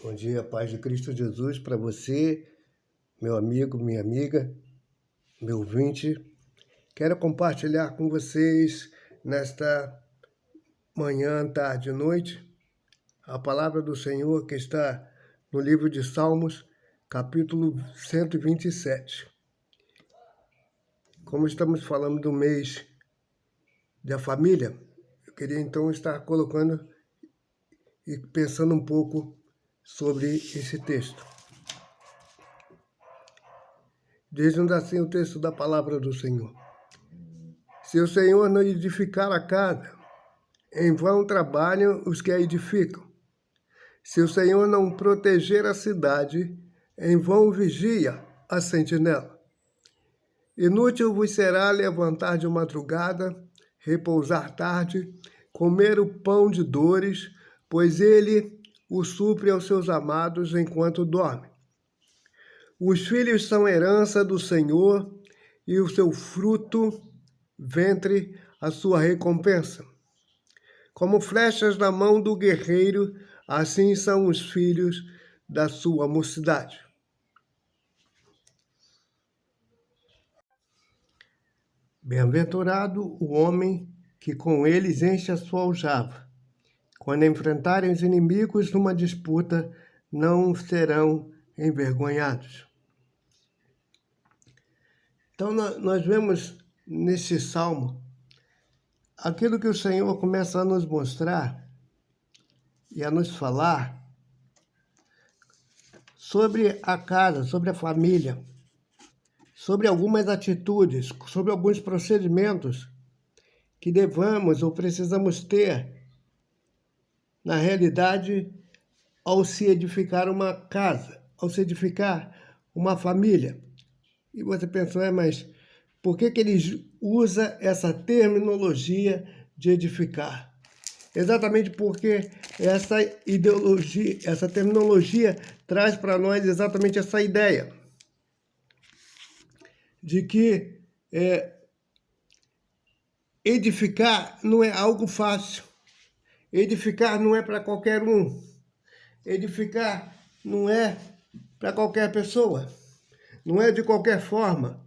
Bom dia, paz de Cristo Jesus para você, meu amigo, minha amiga, meu ouvinte. Quero compartilhar com vocês nesta manhã, tarde e noite a palavra do Senhor que está no livro de Salmos, capítulo 127. Como estamos falando do mês da família, eu queria então estar colocando e pensando um pouco sobre esse texto. Diz-nos assim o texto da palavra do Senhor. Se o Senhor não edificar a casa, em vão trabalham os que a edificam. Se o Senhor não proteger a cidade, em vão vigia a sentinela. Inútil vos será levantar de madrugada, repousar tarde, comer o pão de dores, pois ele o supre aos seus amados enquanto dorme. Os filhos são herança do Senhor, e o seu fruto, ventre, a sua recompensa. Como flechas na mão do guerreiro, assim são os filhos da sua mocidade. Bem-aventurado o homem que com eles enche a sua aljava. Quando enfrentarem os inimigos numa disputa, não serão envergonhados. Então, nós vemos nesse salmo aquilo que o Senhor começa a nos mostrar e a nos falar sobre a casa, sobre a família, sobre algumas atitudes, sobre alguns procedimentos que devamos ou precisamos ter, na realidade, ao se edificar uma casa, ao se edificar uma família. E você pensou, mas por que ele usa essa terminologia de edificar? Exatamente porque essa ideologia, essa terminologia traz para nós exatamente essa ideia de que edificar não é algo fácil. Edificar não é para qualquer um. Edificar não é para qualquer pessoa. Não é de qualquer forma.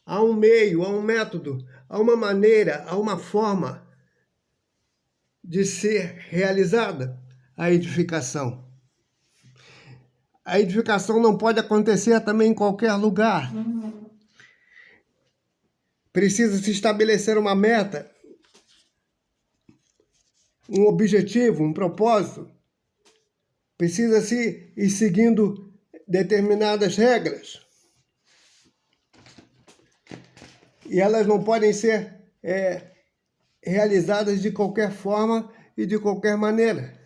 Há um meio, há um método, há uma maneira, há uma forma de ser realizada a edificação. A edificação não pode acontecer também em qualquer lugar. Precisa se estabelecer uma meta, um objetivo, um propósito. Precisa se ir seguindo determinadas regras. E elas não podem ser realizadas de qualquer forma e de qualquer maneira.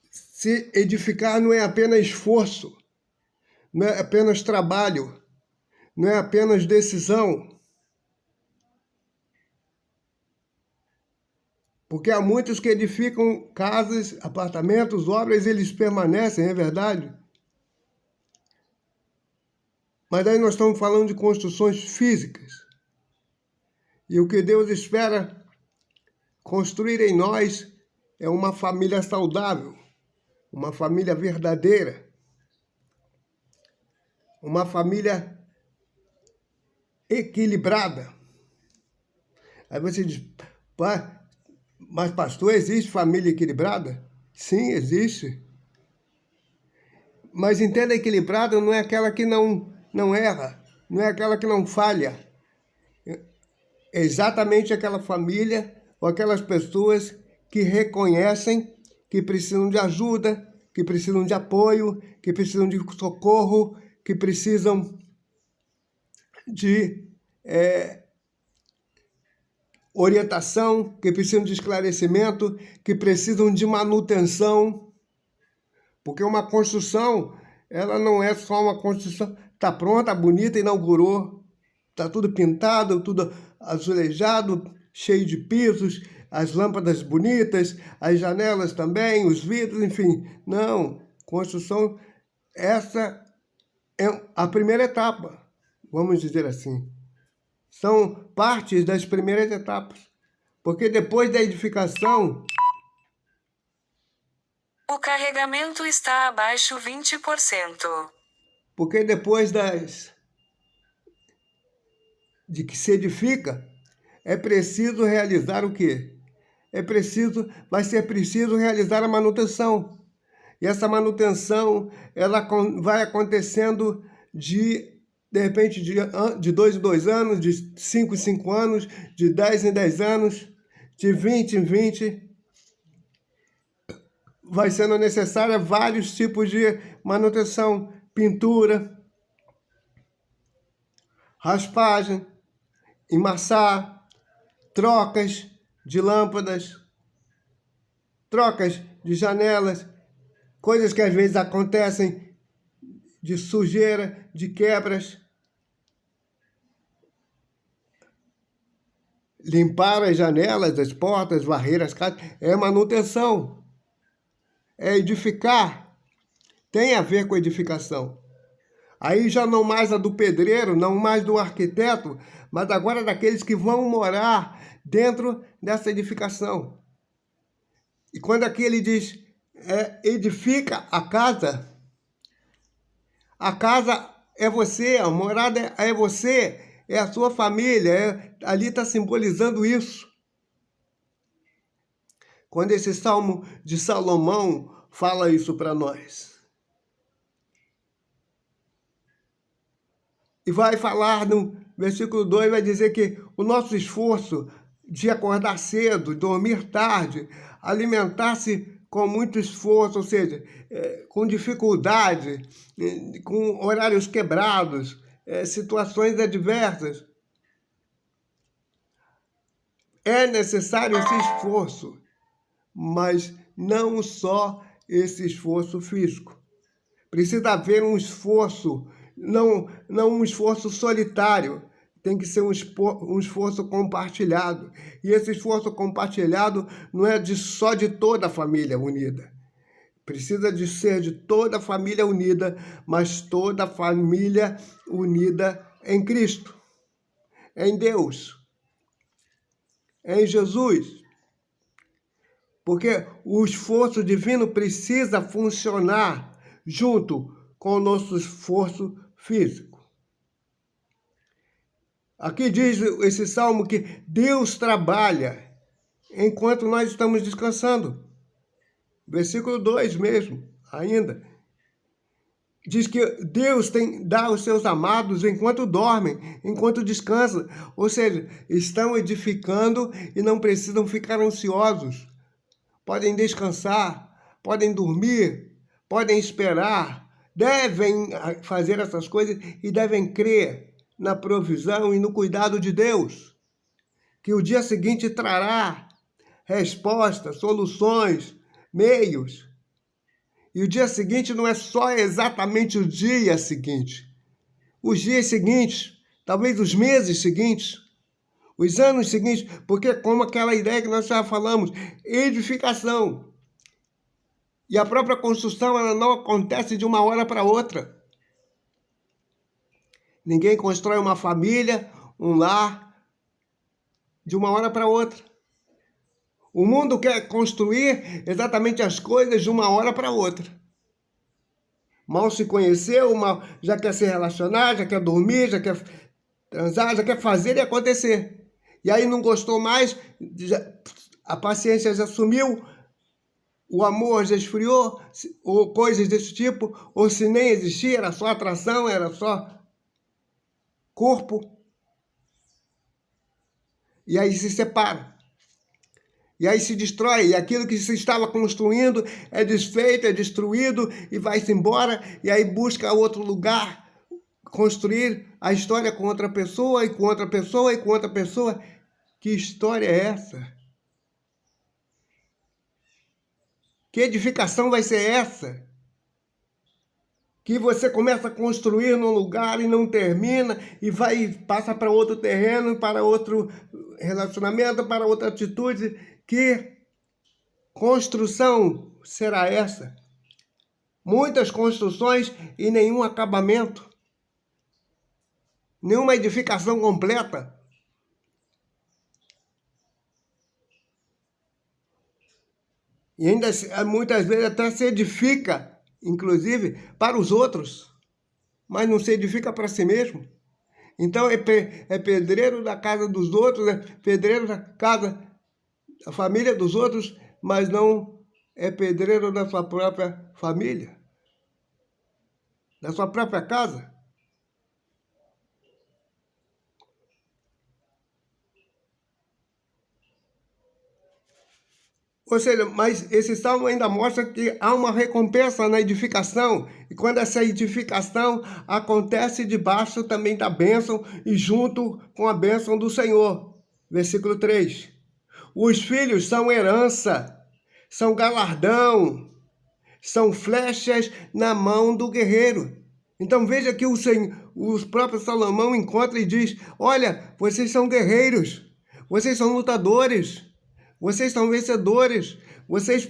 Se edificar não é apenas esforço, não é apenas trabalho, não é apenas decisão. Porque há muitos que edificam casas, apartamentos, obras, eles permanecem, é verdade? Mas aí nós estamos falando de construções físicas. E o que Deus espera construir em nós é uma família saudável, uma família verdadeira, uma família equilibrada. Aí você diz, mas pastor, existe família equilibrada? Sim, existe. Mas entenda, equilibrada não é aquela que não erra, não é aquela que não falha. É exatamente aquela família ou aquelas pessoas que reconhecem que precisam de ajuda, que precisam de apoio, que precisam de socorro, que precisam de orientação, que precisam de esclarecimento, que precisam de manutenção. Porque uma construção, ela não é só uma construção, está pronta, bonita, inaugurou, está tudo pintado, tudo azulejado, cheio de pisos, as lâmpadas bonitas, as janelas também, os vidros, enfim. Não, construção, essa é a primeira etapa, vamos dizer assim. São partes das primeiras etapas. Porque depois da edificação, O carregamento está abaixo 20%. Porque depois de que se edifica, é preciso realizar o quê? Vai ser preciso realizar a manutenção. E essa manutenção, ela vai acontecendo de repente, de 2 em 2 anos, de 5 em 5 anos, de 10 em 10 anos, de 20 em 20. Vai sendo necessária vários tipos de manutenção, pintura, raspagem, emassar, trocas de lâmpadas, trocas de janelas, coisas que às vezes acontecem de sujeira, de quebras. Limpar as janelas, as portas, varrer as casas, é manutenção, é edificar, tem a ver com edificação. Aí já não mais a do pedreiro, não mais do arquiteto, mas agora daqueles que vão morar dentro dessa edificação. E quando aqui ele diz, edifica a casa é você, a morada é você, é a sua família, ali está simbolizando isso. Quando esse Salmo de Salomão fala isso para nós. E vai falar no versículo 2, vai dizer que o nosso esforço de acordar cedo, dormir tarde, alimentar-se com muito esforço, ou seja, com dificuldade, com horários quebrados, situações adversas. É necessário esse esforço, mas não só esse esforço físico. Precisa haver um esforço, não um esforço solitário, tem que ser um esforço compartilhado. E esse esforço compartilhado não é só de toda a família unida. Precisa de ser de toda a família unida, mas toda a família unida em Cristo, em Deus, em Jesus. Porque o esforço divino precisa funcionar junto com o nosso esforço físico. Aqui diz esse salmo que Deus trabalha enquanto nós estamos descansando. Versículo 2 mesmo, ainda. Diz que Deus dá aos seus amados enquanto dormem, enquanto descansam. Ou seja, estão edificando e não precisam ficar ansiosos. Podem descansar, podem dormir, podem esperar, devem fazer essas coisas e devem crer na provisão e no cuidado de Deus, que o dia seguinte trará respostas, soluções, meios. E o dia seguinte não é só exatamente o dia seguinte. Os dias seguintes, talvez os meses seguintes, os anos seguintes, porque como aquela ideia que nós já falamos, edificação. E a própria construção, ela não acontece de uma hora para outra. Ninguém constrói uma família, um lar, de uma hora para outra. O mundo quer construir exatamente as coisas de uma hora para outra. Mal se conheceu, já quer se relacionar, já quer dormir, já quer transar, já quer fazer e acontecer. E aí não gostou mais, a paciência já sumiu, o amor já esfriou, ou coisas desse tipo, ou se nem existia, era só atração, era só corpo. E aí se separa. E aí se destrói, e aquilo que se estava construindo é desfeito, é destruído, e vai-se embora, e aí busca outro lugar, construir a história com outra pessoa, e com outra pessoa, e com outra pessoa. Que história é essa? Que edificação vai ser essa? Que você começa a construir num lugar e não termina, e passa para outro terreno, para outro relacionamento, para outra atitude. Que construção será essa? Muitas construções e nenhum acabamento. Nenhuma edificação completa. E ainda muitas vezes até se edifica, inclusive, para os outros, mas não se edifica para si mesmo. Então é pedreiro da casa dos outros, é pedreiro da casa, da família dos outros, mas não é pedreiro da sua própria família, da sua própria casa. Ou seja, mas esse salmo ainda mostra que há uma recompensa na edificação. E quando essa edificação acontece debaixo também da bênção e junto com a bênção do Senhor. Versículo 3. Os filhos são herança, são galardão, são flechas na mão do guerreiro. Então veja que o próprio Salomão encontra e diz, olha, vocês são guerreiros, vocês são lutadores, vocês são vencedores, vocês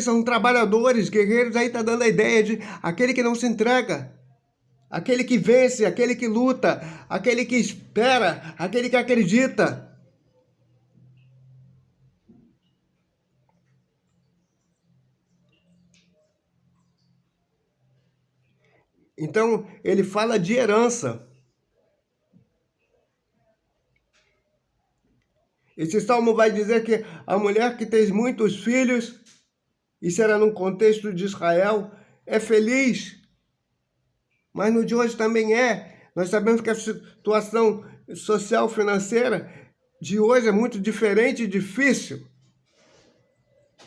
são trabalhadores, guerreiros. Aí está dando a ideia de aquele que não se entrega, aquele que vence, aquele que luta, aquele que espera, aquele que acredita. Então, ele fala de herança. Esse salmo vai dizer que a mulher que tem muitos filhos, isso era num contexto de Israel, é feliz. Mas no de hoje também é. Nós sabemos que a situação social financeira de hoje é muito diferente e difícil.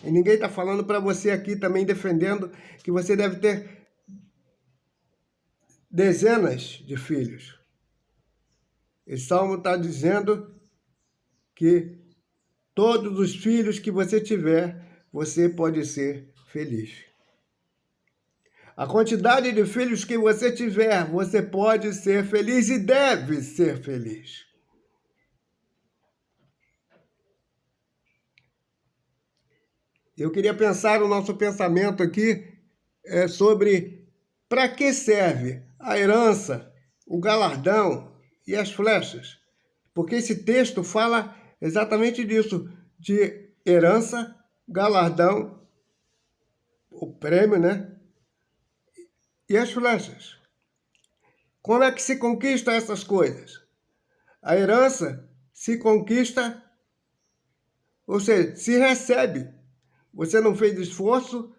E ninguém está falando para você aqui também defendendo que você deve ter dezenas de filhos. Esse salmo está dizendo que todos os filhos que você tiver, você pode ser feliz. A quantidade de filhos que você tiver, você pode ser feliz e deve ser feliz. Eu queria pensar o nosso pensamento aqui sobre para que serve a herança, o galardão e as flechas. Porque esse texto fala exatamente disso, de herança, galardão, o prêmio, né? E as flechas. Como é que se conquista essas coisas? A herança se conquista, ou seja, se recebe. Você não fez esforço.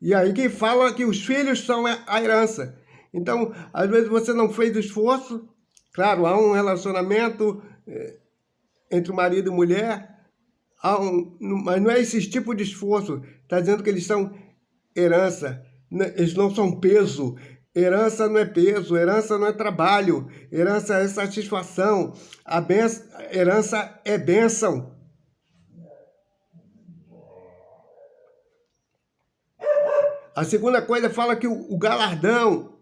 E aí que fala que os filhos são a herança. Então, às vezes você não fez esforço. Claro, há um relacionamento entre o marido e mulher, mas não é esse tipo de esforço. Está dizendo que eles são herança, eles não são peso. Herança não é peso, herança não é trabalho, herança é satisfação, herança é bênção. A segunda coisa fala que o galardão,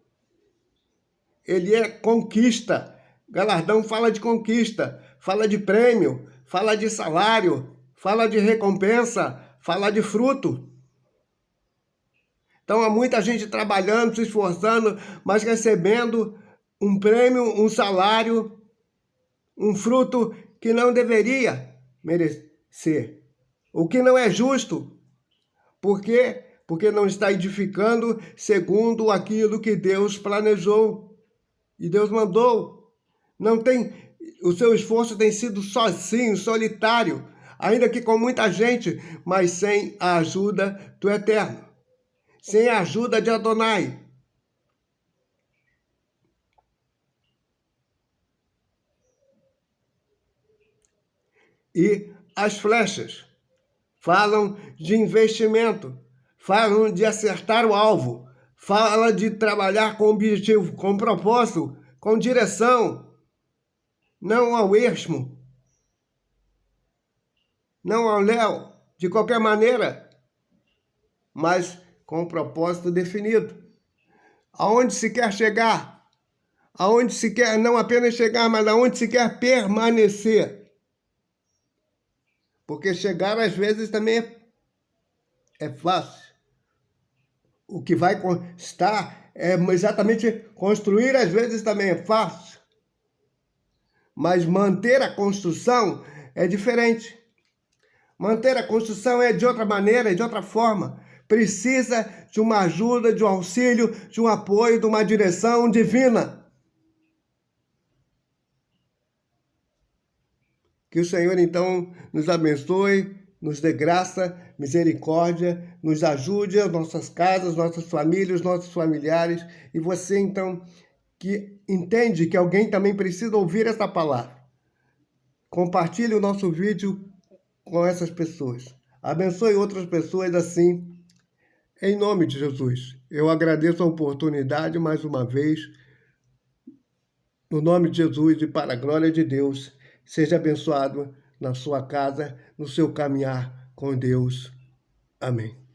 ele é conquista. Galardão fala de conquista, fala de prêmio, fala de salário, fala de recompensa, fala de fruto. Então há muita gente trabalhando, se esforçando, mas recebendo um prêmio, um salário, um fruto que não deveria merecer. O que não é justo. Por quê? Porque não está edificando segundo aquilo que Deus planejou e Deus mandou. Não tem, o seu esforço tem sido sozinho, solitário, ainda que com muita gente, mas sem a ajuda do Eterno, sem a ajuda de Adonai. E as flechas falam de investimento, falam de acertar o alvo, fala de trabalhar com objetivo, com propósito, com direção, não ao esmo, não ao léu, de qualquer maneira, mas com um propósito definido. Aonde se quer chegar, aonde se quer não apenas chegar, mas aonde se quer permanecer. Porque chegar às vezes também é fácil. O que vai constar é exatamente construir, às vezes também é fácil. Mas manter a construção é diferente. Manter a construção é de outra maneira, é de outra forma. Precisa de uma ajuda, de um auxílio, de um apoio, de uma direção divina. Que o Senhor, então, nos abençoe, nos dê graça, misericórdia, nos ajude as nossas casas, nossas famílias, nossos familiares. E você, então, que entende que alguém também precisa ouvir essa palavra, compartilhe o nosso vídeo com essas pessoas. Abençoe outras pessoas assim, em nome de Jesus. Eu agradeço a oportunidade mais uma vez, no nome de Jesus e para a glória de Deus. Seja abençoado na sua casa, no seu caminhar com Deus. Amém.